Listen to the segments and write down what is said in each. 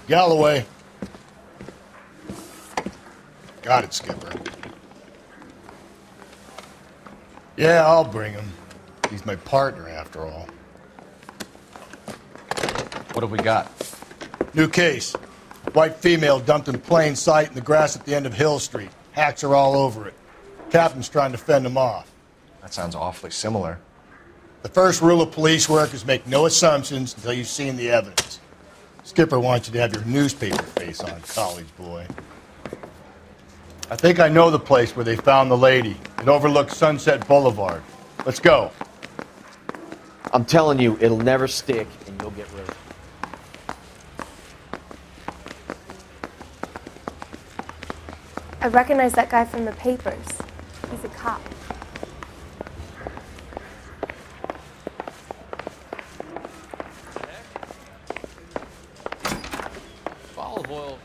Galloway. Got it, Skipper. Yeah, I'll bring him. He's my partner, after all. What have we got? New case. White female dumped in plain sight in the grass at the end of Hill Street. Hacks are all over it. Captain's trying to fend them off. That sounds awfully similar. The first rule of police work is make no assumptions until you've seen the evidence. Skipper wants you to have your newspaper face on, college boy. I think I know the place where they found the lady. It overlooks Sunset Boulevard. Let's go. I'm telling you, it'll never stick, and you'll get rid of it. I recognize that guy from the papers. He's a cop. Olive oil.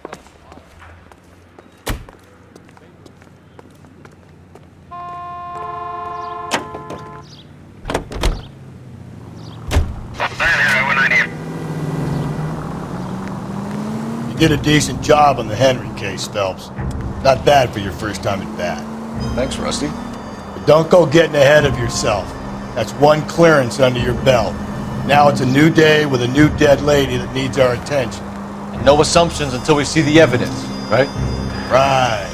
You did a decent job on the Henry case, Phelps. Not bad for your first time at bat. Thanks, Rusty. But don't go getting ahead of yourself. That's one clearance under your belt. Now it's a new day with a new dead lady that needs our attention. And no assumptions until we see the evidence, right? Right.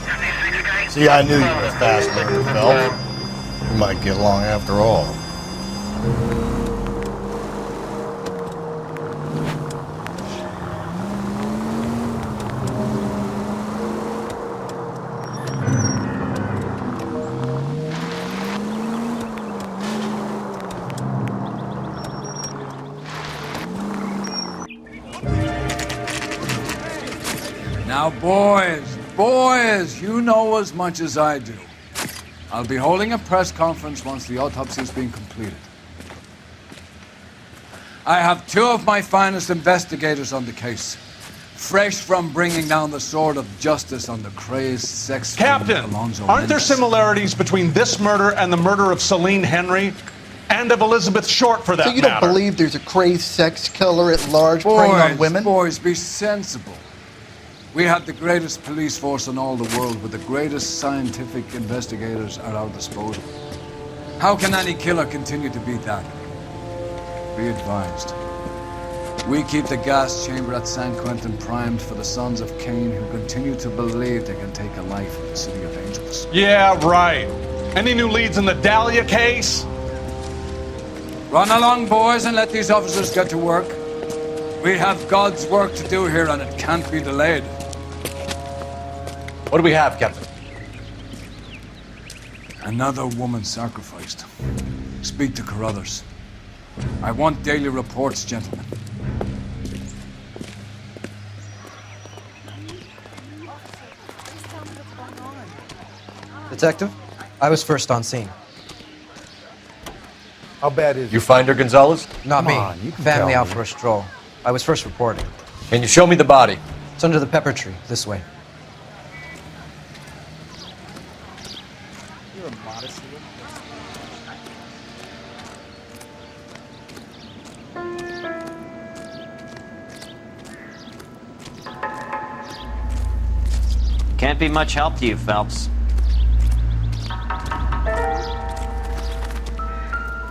See, I knew you were a fast learner, Phelps. We might get along after all. Now, boys, you know as much as I do. I'll be holding a press conference once the autopsy's been completed. I have two of my finest investigators on the case, fresh from bringing down the sword of justice on the crazed sex Captain, Alonzo aren't there Mendes. similarities between this murder and the murder of Celine Henry? And of Elizabeth Short, for that So you don't matter? believe there's a crazed sex killer at large preying on women? Boys, be sensible. We have the greatest police force in all the world with the greatest scientific investigators at our disposal. How can any killer continue to beat that? Be advised. We keep the gas chamber at San Quentin primed for the sons of Cain who continue to believe they can take a life in the City of Angels. Yeah, right. Any new leads in the Dahlia case? Run along, boys, and let these officers get to work. We have God's work to do here, and it can't be delayed. What do we have, Captain? Another woman sacrificed. Speak to Carruthers. I want daily reports, gentlemen. Detective, I was first on scene. How bad is You find her, Gonzalez? Not me. on, you can Family tell out me. for a stroll. I was first reporting. Can you show me the body? It's under the pepper tree, this way. You're a modest little... Can't be much help to you, Phelps.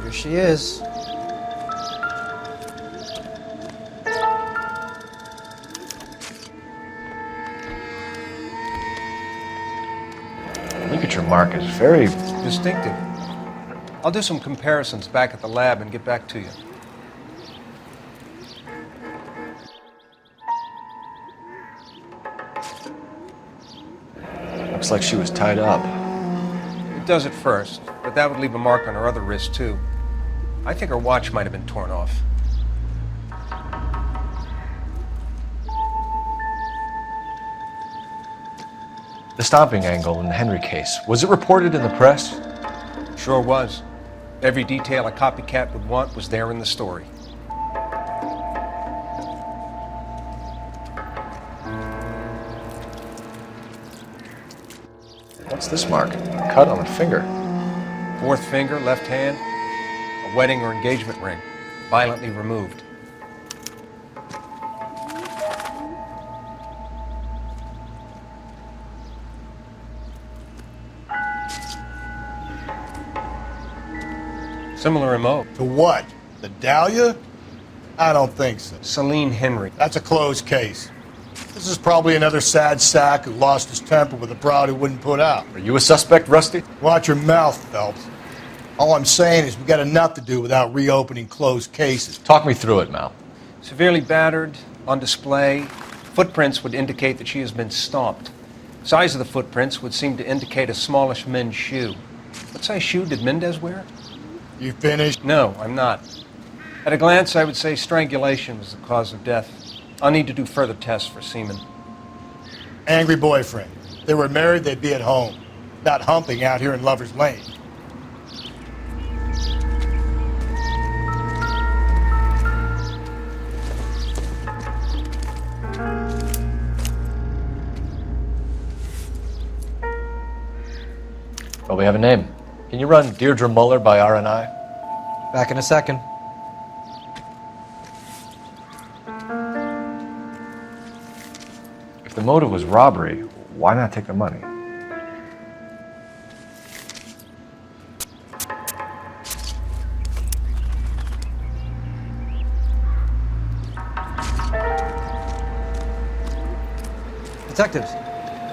Here she is. Look at your mark. It's very... distinctive. I'll do some comparisons back at the lab and get back to you. Looks like she was tied up. It does at first, but that would leave a mark on her other wrist, too. I think her watch might have been torn off. The stomping angle in the Henry case, was it reported in the press? Sure was. Every detail a copycat would want was there in the story. What's this mark? Cut on the finger. Fourth finger, left hand, a wedding or engagement ring, violently removed. Similar MO. To what? The Dahlia? I don't think so. Celine Henry. That's a closed case. This is probably another sad sack who lost his temper with a broad who wouldn't put out. Are you a suspect, Rusty? Watch your mouth, Phelps. All I'm saying is we got enough to do without reopening closed cases. Talk me through it, Mal. Severely battered, on display. Footprints would indicate that she has been stomped. Size of the footprints would seem to indicate a smallish men's shoe. What size shoe did Mendez wear? You finished? No, I'm not. At a glance, I would say strangulation was the cause of death. I'll need to do further tests for semen. Angry boyfriend. If they were married, they'd be at home. Not humping out here in Lover's Lane. Well, we have a name. Can you run Deirdre Muller by RNI? Back in a second. If the motive was robbery, why not take the money? Detectives,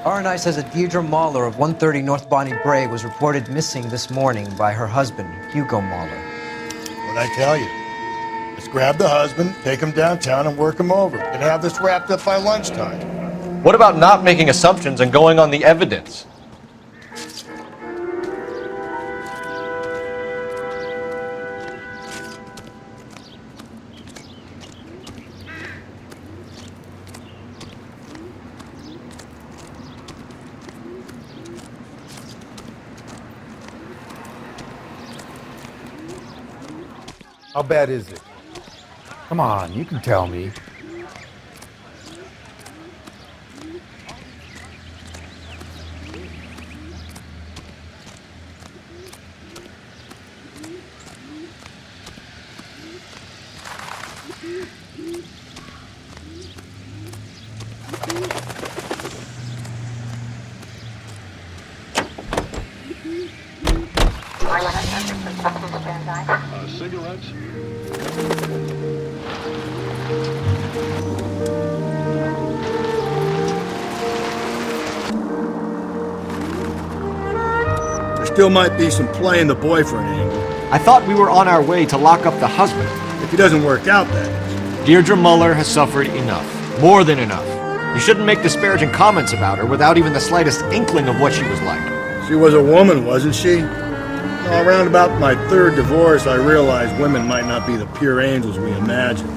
RNI says that Deirdre Mahler of 130 North Bonnie Bray was reported missing this morning by her husband, Hugo Mahler. What'd I tell you? Let's grab the husband, take him downtown, and work him over. And have this wrapped up by lunchtime. What about not making assumptions and going on the evidence? How bad is it? Come on, you can tell me. Cigarettes? There still might be some play in the boyfriend angle. I thought we were on our way to lock up the husband. If he doesn't work out, that is. Deirdre Muller has suffered enough. More than enough. You shouldn't make disparaging comments about her without even the slightest inkling of what she was like. She was a woman, wasn't she? Well, around about my third divorce, I realized women might not be the pure angels we imagine.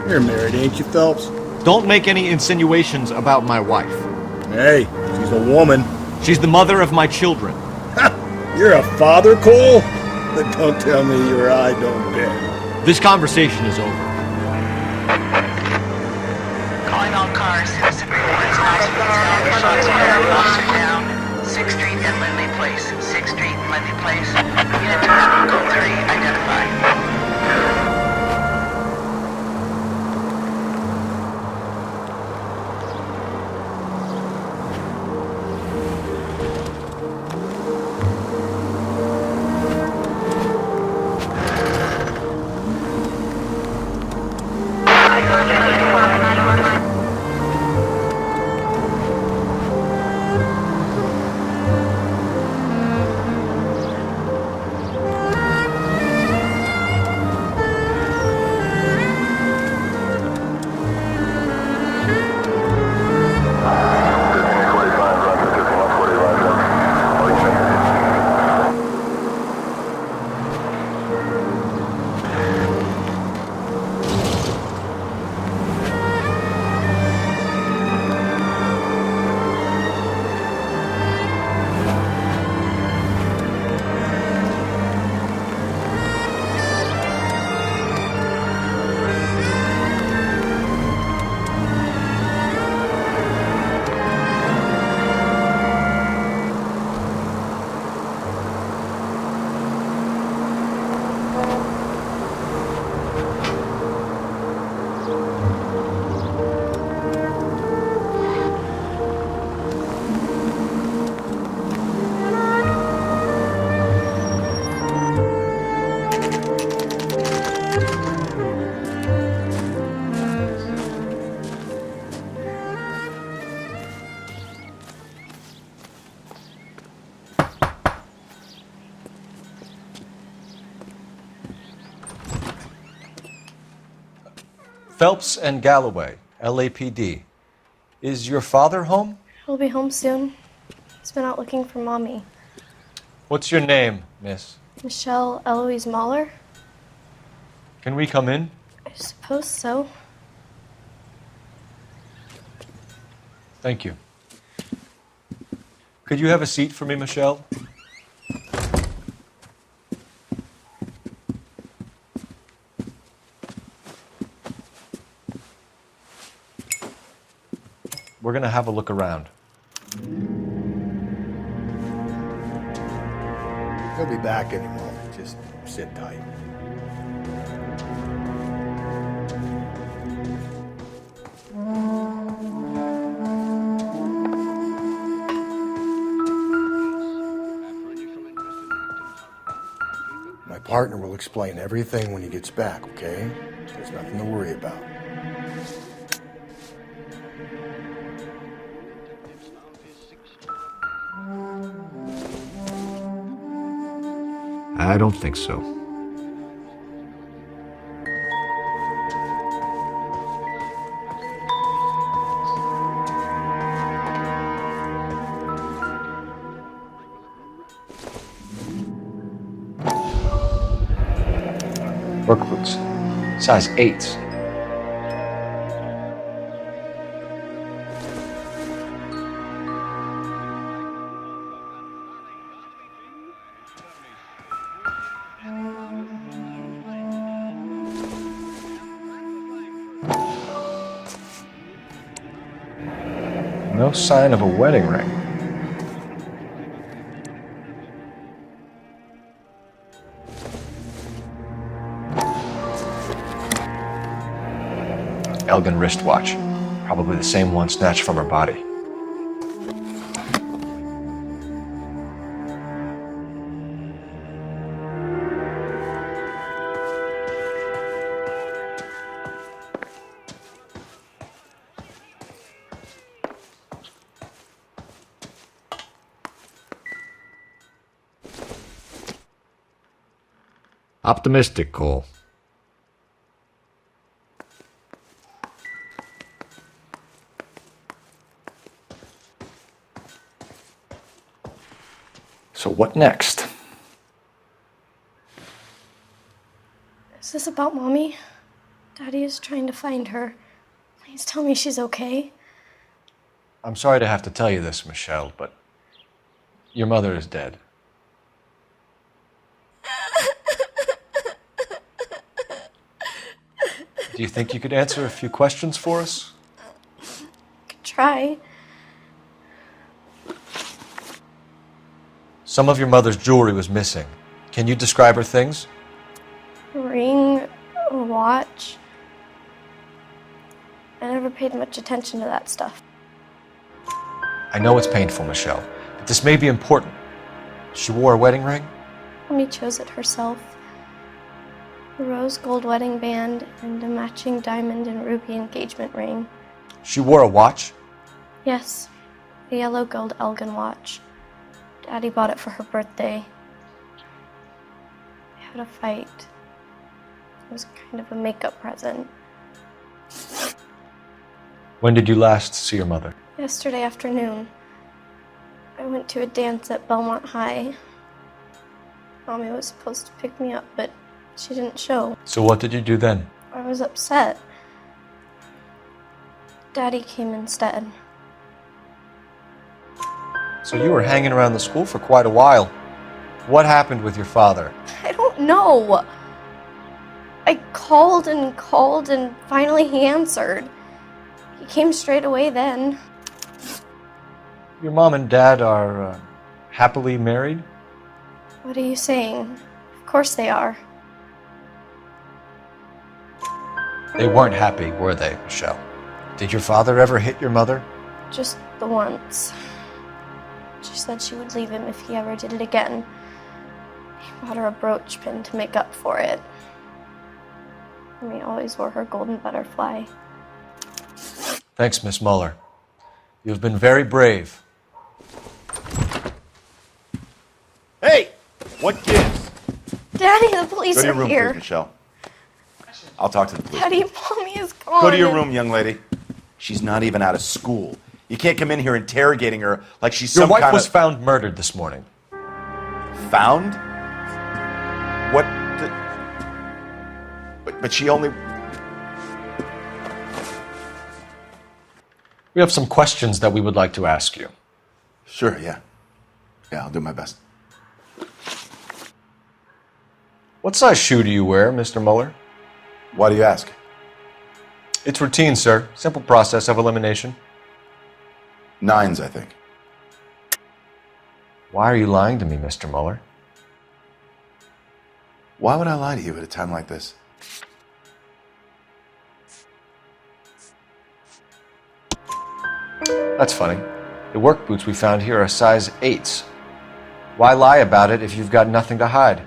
You're married, ain't you, Phelps? Don't make any insinuations about my wife. Hey, she's a woman. She's the mother of my children. You're a father, Cole? But don't tell me your eye don't bend. This conversation is over. Calling all cars. Citizen reports shots fired. Officer down. 6th Street and Lindley Place. 6th Street and Lindley Place. Unit 2, code 3, identified. Phelps and Galloway, LAPD. Is your father home? He'll be home soon. He's been out looking for Mommy. What's your name, miss? Michelle Eloise Mahler? Can we come in? I suppose so. Thank you. Could you have a seat for me, Michelle? We're going to have a look around. He'll be back any moment. Just sit tight. My partner will explain everything when he gets back, okay? There's nothing to worry about. I don't think so. Work boots, size 8s. No sign of a wedding ring. Elgin wristwatch. Probably the same one snatched from her body. Optimistic, Cole. So what next? Is this about Mommy? Daddy is trying to find her. Please tell me she's okay. I'm sorry to have to tell you this, Michelle, but your mother is dead. Do you think you could answer a few questions for us? Could try. Some of your mother's jewelry was missing. Can you describe her things? A ring, a watch. I never paid much attention to that stuff. I know it's painful, Michelle, but this may be important. She wore a wedding ring? Mommy chose it herself. A rose gold wedding band and a matching diamond and ruby engagement ring. She wore a watch? Yes, a yellow gold Elgin watch. Daddy bought it for her birthday. We had a fight. It was kind of a makeup present. When did you last see your mother? Yesterday afternoon. I went to a dance at Belmont High. Mommy was supposed to pick me up, but she didn't show. So what did you do then? I was upset. Daddy came instead. So you were hanging around the school for quite a while. What happened with your father? I don't know. I called and finally he answered. He came straight away then. Your mom and dad are happily married? What are you saying? Of course they are. They weren't happy, were they, Michelle? Did your father ever hit your mother? Just the once. She said she would leave him if he ever did it again. He bought her a brooch pin to make up for it. Mommy always wore her golden butterfly. Thanks, Miss Muller. You've been very brave. Hey! What gives? Daddy, the police Go to your are room, here. please, Michelle. I'll talk to the police. Daddy, Mommy is Go to your room, young lady. She's not even out of school. You can't come in here interrogating her like she's Your some wife kind was of... found murdered this morning. Found? What the... But she only... We have some questions that we would like to ask you. Sure, yeah. Yeah, I'll do my best. What size shoe do you wear, Mr. Mueller? Why do you ask? It's routine, sir. Simple process of elimination. 9s, I think. Why are you lying to me, Mr. Mueller? Why would I lie to you at a time like this? That's funny. The work boots we found here are size 8s. Why lie about it if you've got nothing to hide?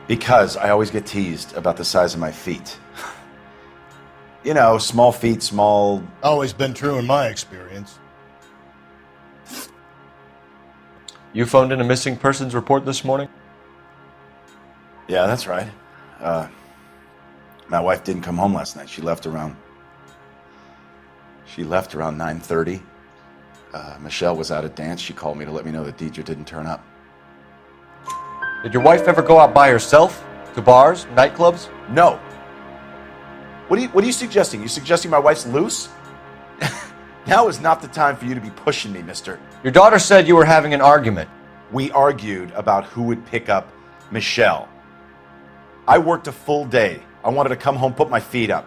Because I always get teased about the size of my feet. You know, small feet, small... Always been true in my experience. You phoned in a missing persons report this morning? Yeah, that's right. My wife didn't come home last night. She left around 9:30. Michelle was out at dance. She called me to let me know that Deidre didn't turn up. Did your wife ever go out by herself? To bars, nightclubs? No. What are you suggesting? You suggesting my wife's loose? Now is not the time for you to be pushing me, mister. Your daughter said you were having an argument. We argued about who would pick up Michelle. I worked a full day. I wanted to come home, put my feet up.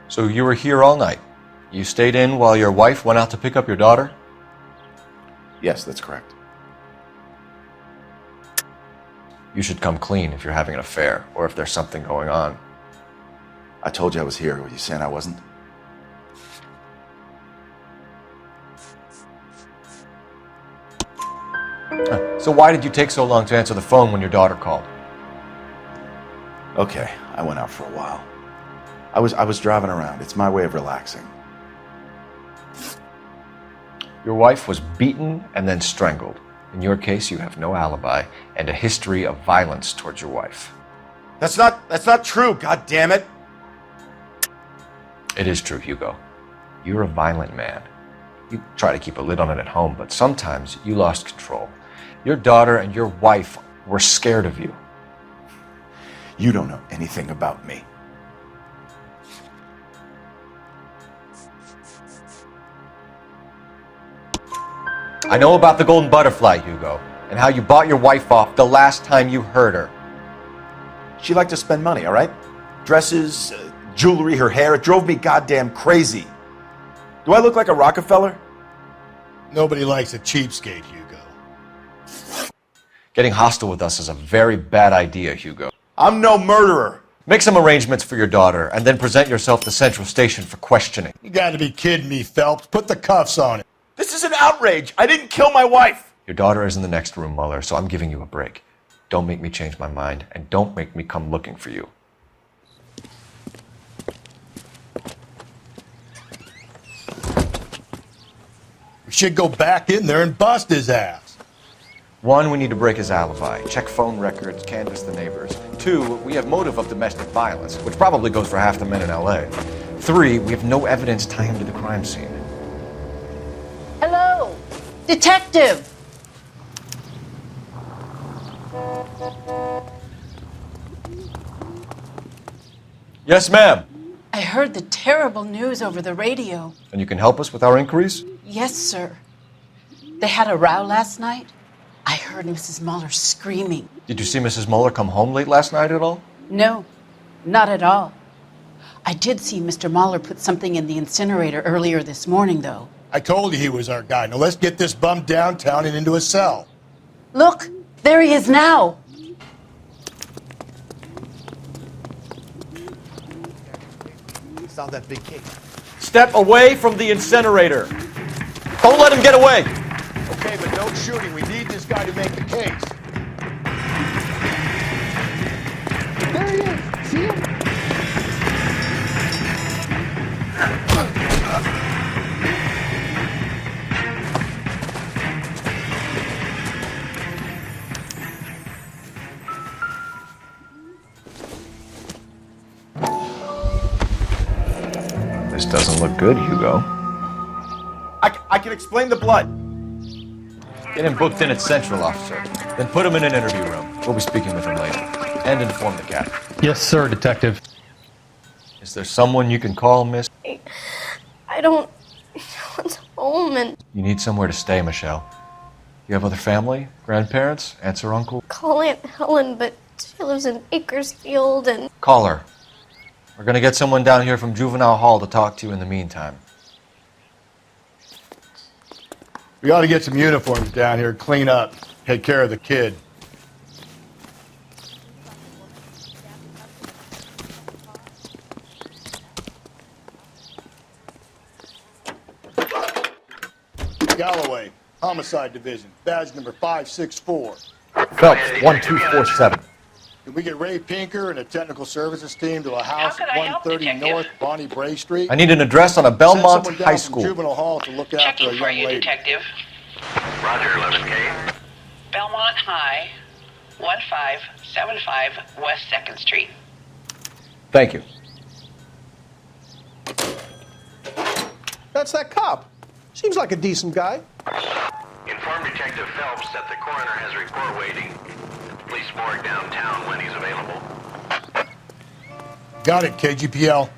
So you were here all night. You stayed in while your wife went out to pick up your daughter? Yes, that's correct. You should come clean if you're having an affair or if there's something going on. I told you I was here. Were you saying I wasn't? So why did you take so long to answer the phone when your daughter called? Okay, I went out for a while. I was driving around. It's my way of relaxing. Your wife was beaten and then strangled. In your case, you have no alibi and a history of violence towards your wife. That's not true, God damn it. It is true, Hugo. You're a violent man. You try to keep a lid on it at home, but sometimes you lost control. Your daughter and your wife were scared of you. You don't know anything about me. I know about the golden butterfly, Hugo, and how you bought your wife off the last time you heard her. She liked to spend money, all right? Dresses, jewelry, her hair. It drove me goddamn crazy. Do I look like a Rockefeller? Nobody likes a cheapskate, Hugo. Getting hostile with us is a very bad idea, Hugo. I'm no murderer. Make some arrangements for your daughter, and then present yourself to Central Station for questioning. You gotta be kidding me, Phelps. Put the cuffs on it. This is an outrage. I didn't kill my wife. Your daughter is in the next room, Mueller, so I'm giving you a break. Don't make me change my mind, and don't make me come looking for you. We should go back in there and bust his ass. 1, we need to break his alibi, check phone records, canvass the neighbors. 2, we have motive of domestic violence, which probably goes for half the men in LA. 3, we have no evidence tying him to the crime scene. Hello, detective. Yes, ma'am. I heard the terrible news over the radio. And you can help us with our inquiries? Yes, sir. They had a row last night. I heard Mrs. Mueller screaming. Did you see Mrs. Mueller come home late last night at all? No, not at all. I did see Mr. Mueller put something in the incinerator earlier this morning, though. I told you he was our guy. Now let's get this bum downtown and into a cell. Look, there he is now. Solve that big case. Step away from the incinerator. Don't let him get away. Okay, but no shooting. We need this guy to make the case. There he is. See him? This doesn't look good, Hugo. I can explain the blood. Get him booked in at Central, officer. Then put him in an interview room. We'll be speaking with him later. And inform the captain. Yes, sir, Detective. Is there someone you can call, miss? I don't want home and You need somewhere to stay, Michelle. You have other family? Grandparents? Aunts or uncle? call Aunt Helen, but she lives in Bakersfield and Call her. We're gonna get someone down here from Juvenile Hall to talk to you in the meantime. We ought to get some uniforms down here, clean up, take care of the kid. Galloway, Homicide Division, badge number 564. Phelps, 1247. Can we get Ray Pinker and a technical services team to a house How at can I help, 130 Detective? North Bonnie Bray Street? I need an address on a Send Belmont someone down High from School. Juvenile Hall to look after Checking a for young you, lady. Detective. Roger, 11K. Belmont High, 1575 West 2nd Street. Thank you. That's that cop. Seems like a decent guy. Inform Detective Phelps that the coroner has a report waiting at the police morgue downtown when he's available. Got it, KGPL.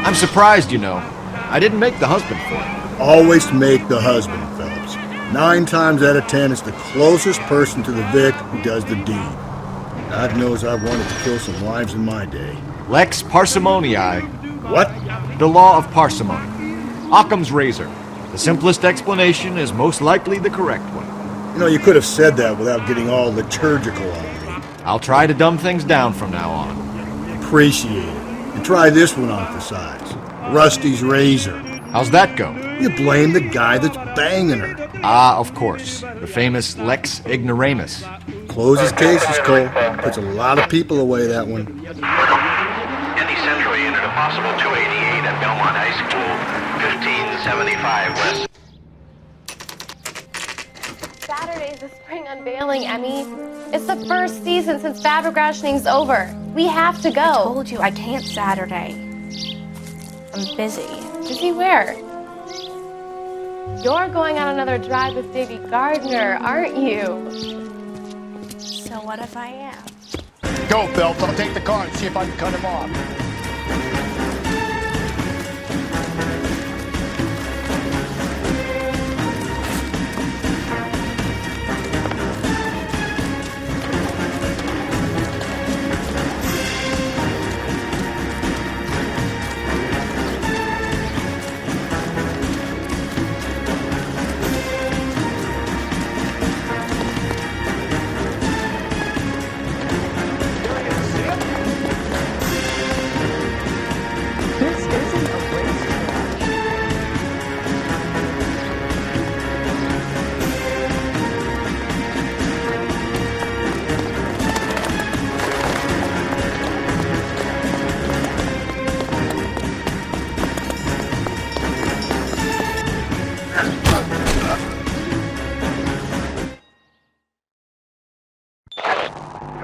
I'm surprised, you know. I didn't make the husband for it. Always make the husband, Phelps. 9 times out of 10, it's the closest person to the Vic who does the deed. God knows I've wanted to kill some wives in my day. Lex parsimoniae. What? The law of parsimony. Occam's razor. The simplest explanation is most likely the correct one. You know, you could have said that without getting all liturgical on me. I'll try to dumb things down from now on. Appreciate it. And try this one on for size. Rusty's razor. How's that go? You blame the guy that's banging her. Ah, of course. The famous Lex ignoramus. Closes cases, Cole. Puts a lot of people away, that one. Indy Central unit, a possible 288 at Belmont High School, 1575 West. Saturday's the spring unveiling, Emmy. It's the first season since Fabergrashing's over. We have to go. I told you I can't Saturday. I'm busy. Busy where? You're going on another drive with Davy Gardner, aren't you? So what if I am? Go, Phelps. I'll take the car and see if I can cut him off.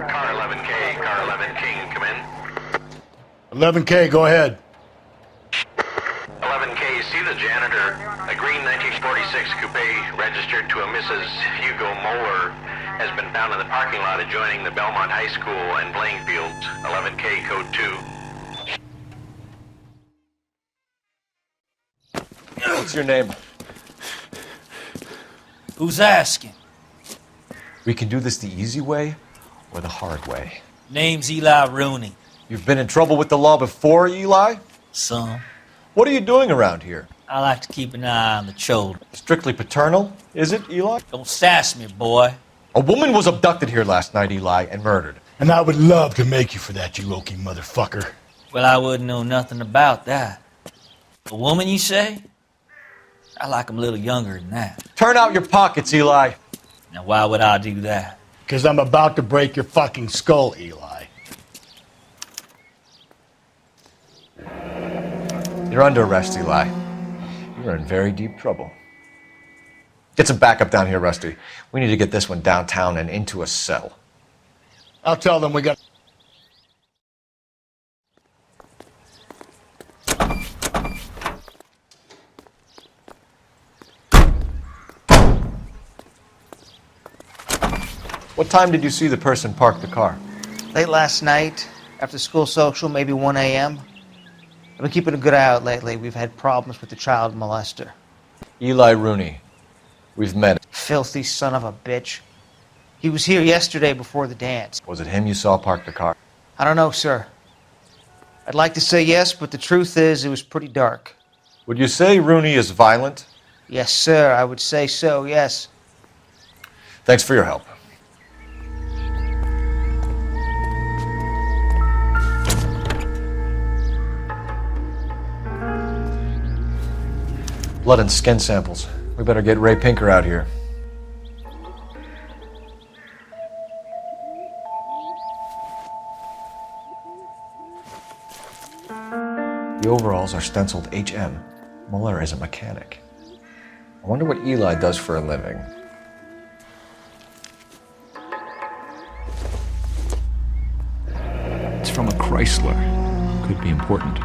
Car 11K, car 11 King, come in. 11K, go ahead. 11K, see the janitor. A green 1946 coupe registered to a Mrs. Hugo Moeller has been found in the parking lot adjoining the Belmont High School and playing fields. 11K, code 2. What's your name? Who's asking? We can do this the easy way or the hard way. Name's Eli Rooney. You've been in trouble with the law before, Eli? Some. What are you doing around here? I like to keep an eye on the children. Strictly paternal, is it, Eli? Don't sass me, boy. A woman was abducted here last night, Eli, and murdered. And I would love to make you for that, you Loki motherfucker. Well, I wouldn't know nothing about that. A woman, you say? I like 'em a little younger than that. Turn out your pockets, Eli. Now, why would I do that? Because I'm about to break your fucking skull, Eli. You're under arrest, Eli. You're in very deep trouble. Get some backup down here, Rusty. We need to get this one downtown and into a cell. I'll tell them we got... What time did you see the person park the car? Late last night, after school social, maybe 1 a.m. I've been keeping a good eye out lately. We've had problems with the child molester. Eli Rooney. We've met. Filthy son of a bitch. He was here yesterday before the dance. Was it him you saw park the car? I don't know, sir. I'd like to say yes, but the truth is it was pretty dark. Would you say Rooney is violent? Yes, sir. I would say so, yes. Thanks for your help. Blood and skin samples. We better get Ray Pinker out here. The overalls are stenciled HM. Muller is a mechanic. I wonder what Eli does for a living. It's from a Chrysler. Could be important.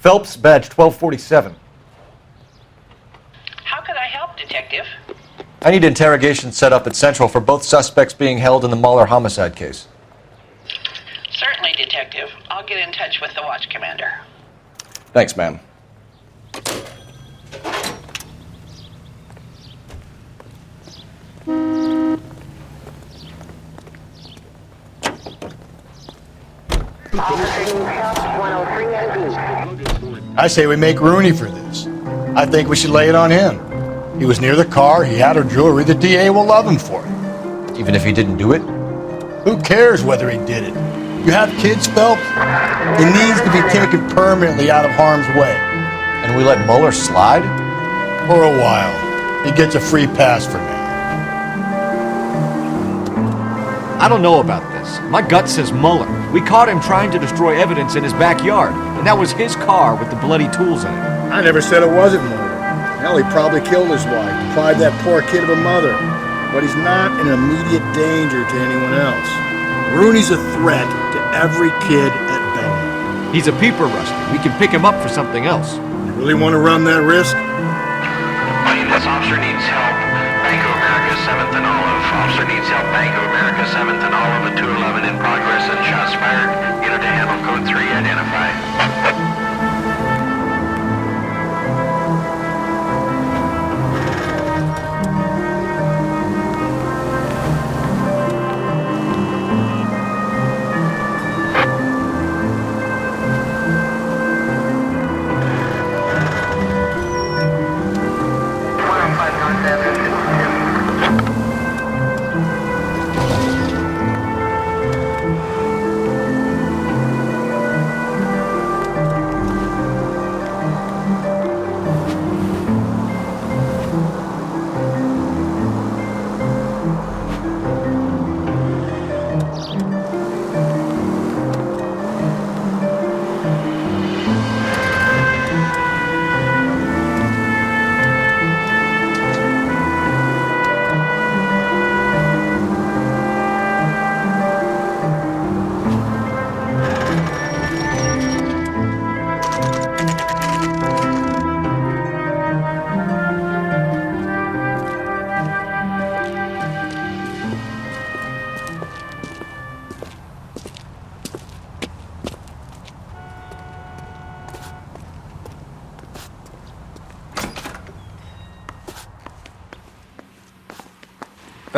Phelps, badge 1247. How could I help, Detective? I need interrogation set up at Central for both suspects being held in the Muller homicide case. Certainly, Detective. I'll get in touch with the watch commander. Thanks, ma'am. I say we make Rooney for this. I think we should lay it on him. He was near the car, he had her jewelry, the DA will love him for it. Even if he didn't do it? Who cares whether he did it? You have kids, Phelps? He needs to be taken permanently out of harm's way. And we let Muller slide? For a while. He gets a free pass for now. I don't know about this. My gut says Muller. We caught him trying to destroy evidence in his backyard, and that was his car with the bloody tools in it. I never said it wasn't Muller. Hell, he probably killed his wife, deprived that poor kid of a mother. But he's not an immediate danger to anyone else. Rooney's a threat to every kid at Belmont. He's a peeper, Rusty. We can pick him up for something else. You really want to run that risk? This officer needs help. Bank of America, 7th and Olive. Officer needs help. Bank of America, 7th and Olive, at 211 in progress and shots fired. Unit to handle code 3 identified.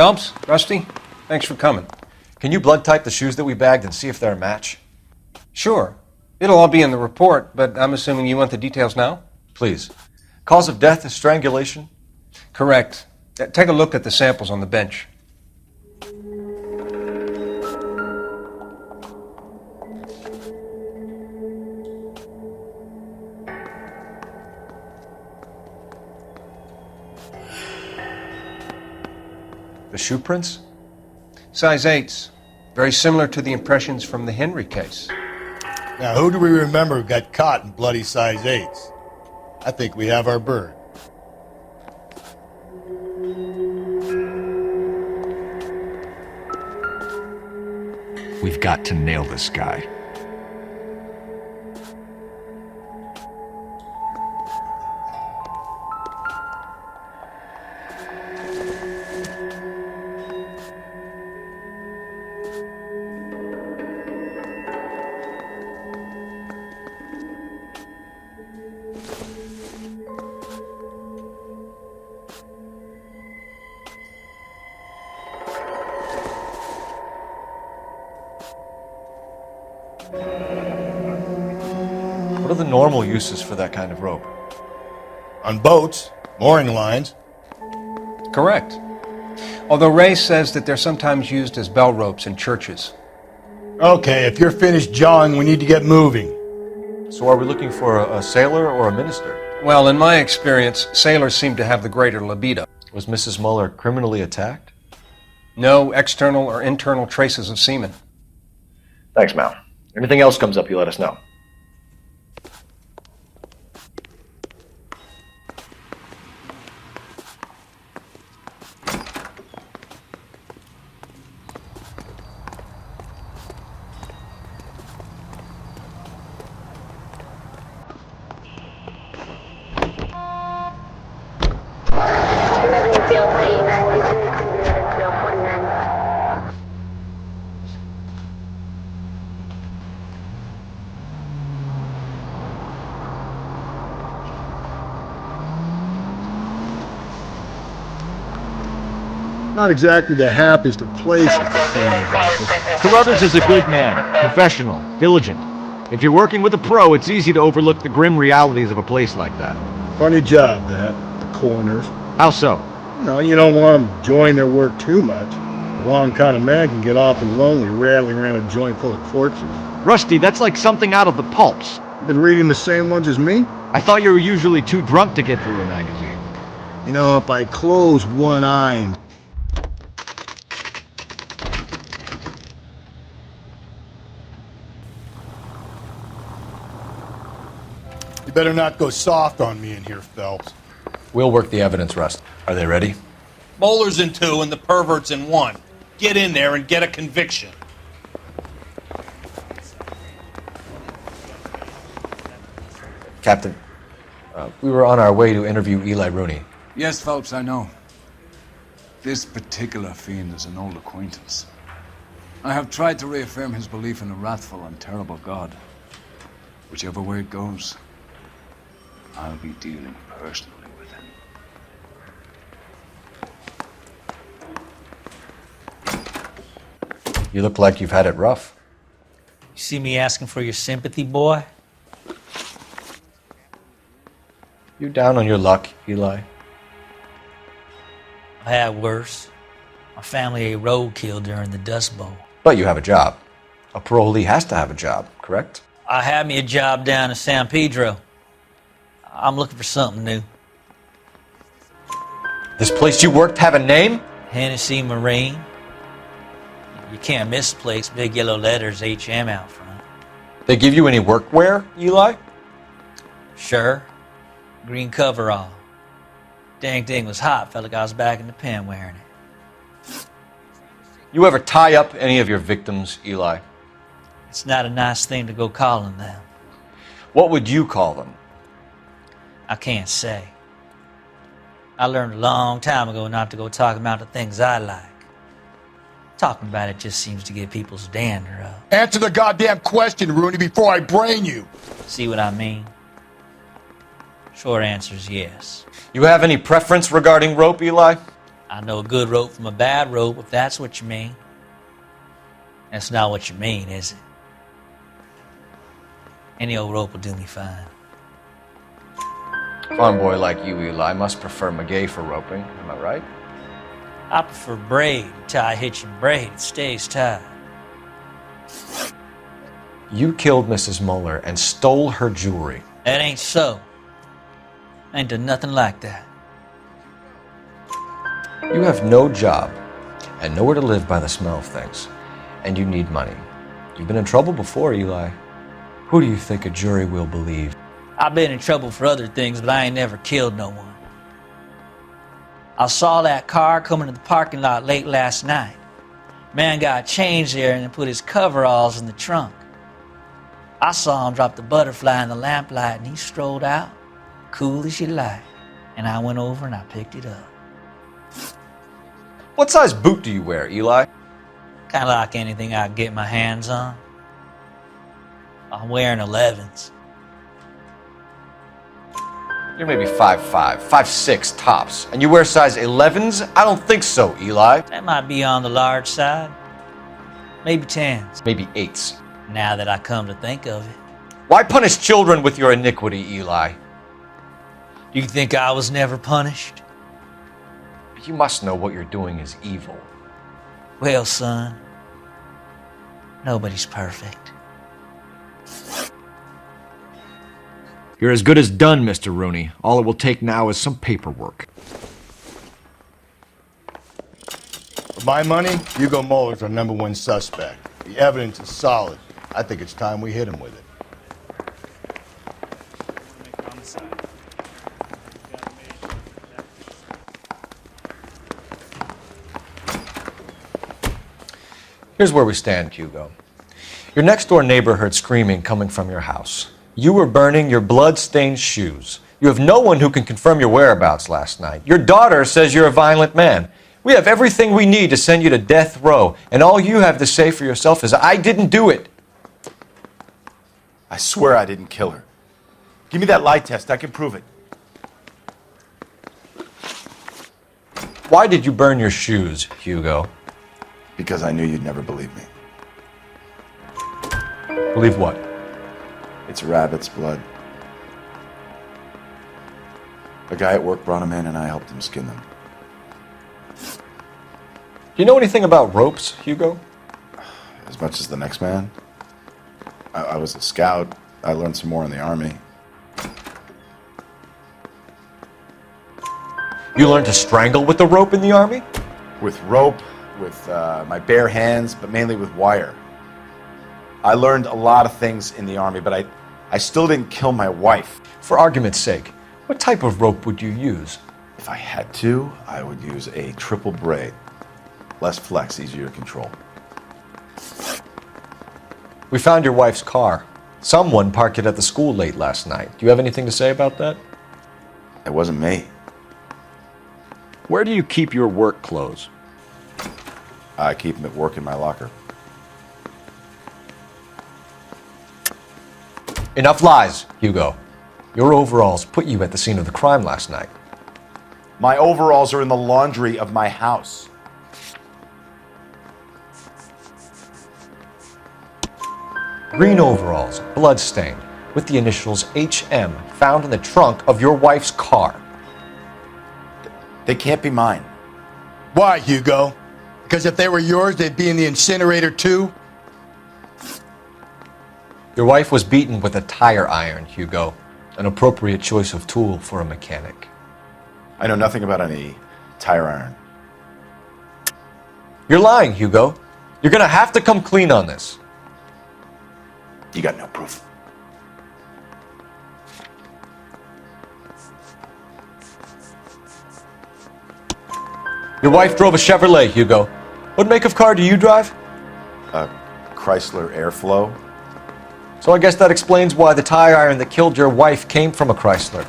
Phelps, Rusty, thanks for coming. Can you blood type the shoes that we bagged and see if they're a match? Sure. It'll all be in the report, but I'm assuming you want the details now? Please. Cause of death is strangulation? Correct. Take a look at the samples on the bench. The shoe prints? Size 8s. Very similar to the impressions from the Henry case. Now, who do we remember got caught in bloody size 8s? I think we have our bird. We've got to nail this guy. What are the normal uses for that kind of rope? On boats, mooring lines. Correct. Although Ray says that they're sometimes used as bell ropes in churches. Okay, if you're finished jawing, we need to get moving. So are we looking for a sailor or a minister? Well, in my experience, sailors seem to have the greater libido. Was Mrs. Muller criminally attacked? No external or internal traces of semen. Thanks, Mal. Anything else comes up, you let us know. Not exactly the happiest of places to see about Carruthers is a good man, professional, diligent. If you're working with a pro, it's easy to overlook the grim realities of a place like that. Funny job, that. The coroners. How so? No, you don't want them enjoying their work too much. The wrong kind of man can get awfully lonely rattling around a joint full of corpses. Rusty, that's like something out of the pulps. Been reading the same ones as me? I thought you were usually too drunk to get through a magazine. You know, if I close one eye and you better not go soft on me in here, Phelps. We'll work the evidence, Rust. Are they ready? Bowler's in 2 and the pervert's in 1. Get in there and get a conviction. Captain, we were on our way to interview Eli Rooney. Yes, Phelps, I know. This particular fiend is an old acquaintance. I have tried to reaffirm his belief in a wrathful and terrible God. Whichever way it goes, I'll be dealing personally with him. You look like you've had it rough. You see me asking for your sympathy, boy? You down on your luck, Eli? I had worse. My family ate roadkill during the Dust Bowl. But you have a job. A parolee has to have a job, correct? I had me a job down in San Pedro. I'm looking for something new. This place you worked have a name? Hennessy Marine. You can't miss the place. Big yellow letters, HM out front. They give you any workwear, Eli? Sure. Green coverall. Dang thing was hot. Felt like I was back in the pen wearing it. You ever tie up any of your victims, Eli? It's not a nice thing to go calling them. What would you call them? I can't say. I learned a long time ago not to go talking about the things I like. Talking about it just seems to get people's dander up. answer the goddamn question, Rooney, before I brain you. See what I mean? Short answer is yes. You have any preference regarding rope, Eli? I know a good rope from a bad rope, if that's what you mean. That's not what you mean, is it? Any old rope will do me fine. Farm boy like you, Eli, must prefer McGay for roping. Am I right? I prefer braid. Tie hitch and braid. It stays tied. You killed Mrs. Muller and stole her jewelry. That ain't so. I ain't done nothing like that. You have no job and nowhere to live by the smell of things. And you need money. You've been in trouble before, Eli. Who do you think a jury will believe? I've been in trouble for other things, but I ain't never killed no one. I saw that car coming to the parking lot late last night. Man got changed there and then put his coveralls in the trunk. I saw him drop the butterfly in the lamplight and he strolled out, cool as you like. And I went over and I picked it up. What size boot do you wear, Eli? Kind of like anything I can get my hands on. I'm wearing 11s. You're maybe 5'5", 5'6" tops, and you wear size 11s? I don't think so, Eli. That might be on the large side. Maybe 10s. Maybe 8s. Now that I come to think of it. Why punish children with your iniquity, Eli? Do you think I was never punished? You must know what you're doing is evil. Well, son, nobody's perfect. You're as good as done, Mr. Rooney. All it will take now is some paperwork. For my money, Hugo Muller's our #1 suspect. The evidence is solid. I think it's time we hit him with it. Here's where we stand, Hugo. Your next-door neighbor heard screaming coming from your house. You were burning your blood-stained shoes. You have no one who can confirm your whereabouts last night. Your daughter says you're a violent man. We have everything we need to send you to death row, and all you have to say for yourself is, I didn't do it. I swear I didn't kill her. Give me that lie test. I can prove it. Why did you burn your shoes, Hugo? Because I knew you'd never believe me. Believe what? It's rabbit's blood. A guy at work brought them in and I helped him skin them. Do you know anything about ropes, Hugo? As much as the next man. I was a scout. I learned some more in the army. You learned to strangle with the rope in the army? With rope, with my bare hands, but mainly with wire. I learned a lot of things in the army, but I still didn't kill my wife. For argument's sake, what type of rope would you use? If I had to, I would use a triple braid. Less flex, easier to control. We found your wife's car. Someone parked it at the school late last night. Do you have anything to say about that? It wasn't me. Where do you keep your work clothes? I keep them at work in my locker. Enough lies, Hugo. Your overalls put you at the scene of the crime last night. My overalls are in the laundry of my house. Green overalls, blood-stained, with the initials HM found in the trunk of your wife's car. They can't be mine. Why, Hugo? Because if they were yours, they'd be in the incinerator too? Your wife was beaten with a tire iron, Hugo. An appropriate choice of tool for a mechanic. I know nothing about any tire iron. You're lying, Hugo. You're gonna have to come clean on this. You got no proof. Your wife drove a Chevrolet, Hugo. What make of car do you drive? A Chrysler Airflow. So I guess that explains why the tire iron that killed your wife came from a Chrysler.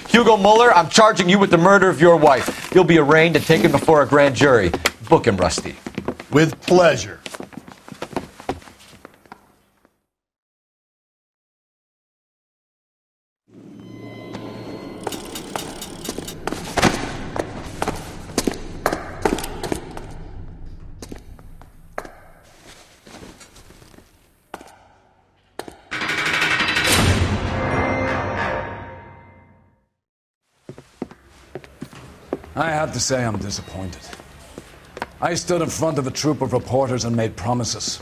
Hugo Muller, I'm charging you with the murder of your wife. You'll be arraigned and taken before a grand jury. Book him, Rusty. With pleasure. I have to say I'm disappointed. I stood in front of a troop of reporters and made promises.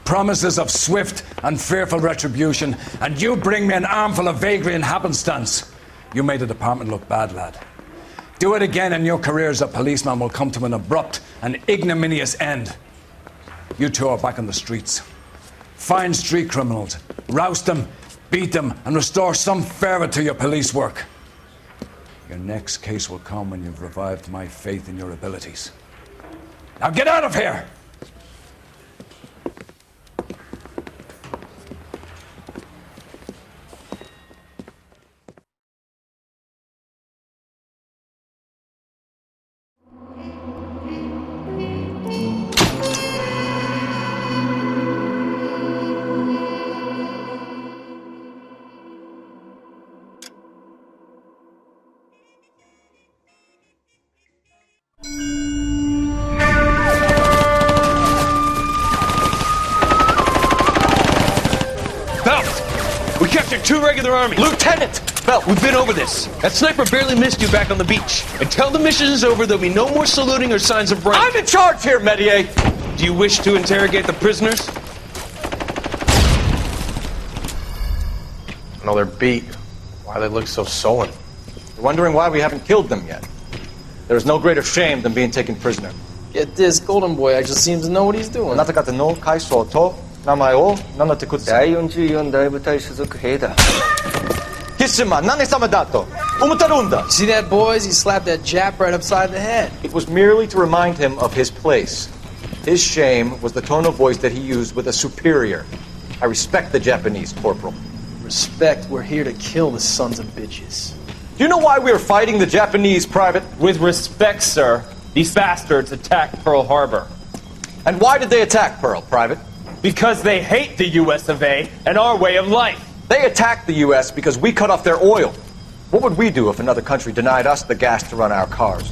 Promises of swift and fearful retribution, and you bring me an armful of vagary and happenstance. You made the department look bad, lad. Do it again and your career as a policeman will come to an abrupt and ignominious end. You two are back on the streets. Find street criminals, roust them, beat them, and restore some fervor to your police work. Your next case will come when you've revived my faith in your abilities. Now get out of here! We captured 2 regular army. Lieutenant! Bell, we've been over this. That sniper barely missed you back on the beach. Until the mission is over, there'll be no more saluting or signs of rank. I'm in charge here, Medier! Do you wish to interrogate the prisoners? No, they're beat. Why they look so sullen? You're wondering why we haven't killed them yet. There is no greater shame than being taken prisoner. Get this, Golden Boy actually seems to know what he's doing. あなた方の階層と名前を名乗ってください。第44大部隊所属兵だ。貴様、何様だと思ってるんだ。 See that, boys? He slapped that Jap right upside the head. It was merely to remind him of his place. His shame was the tone of voice that he used with a superior. I respect the Japanese, Corporal. Respect, we're here to kill the sons of bitches. Do you know why we are fighting the Japanese, Private? With respect, sir, these bastards attacked Pearl Harbor. And why did they attack Pearl, Private? Because they hate the US of A and our way of life. They attacked the US because we cut off their oil. What would we do if another country denied us the gas to run our cars?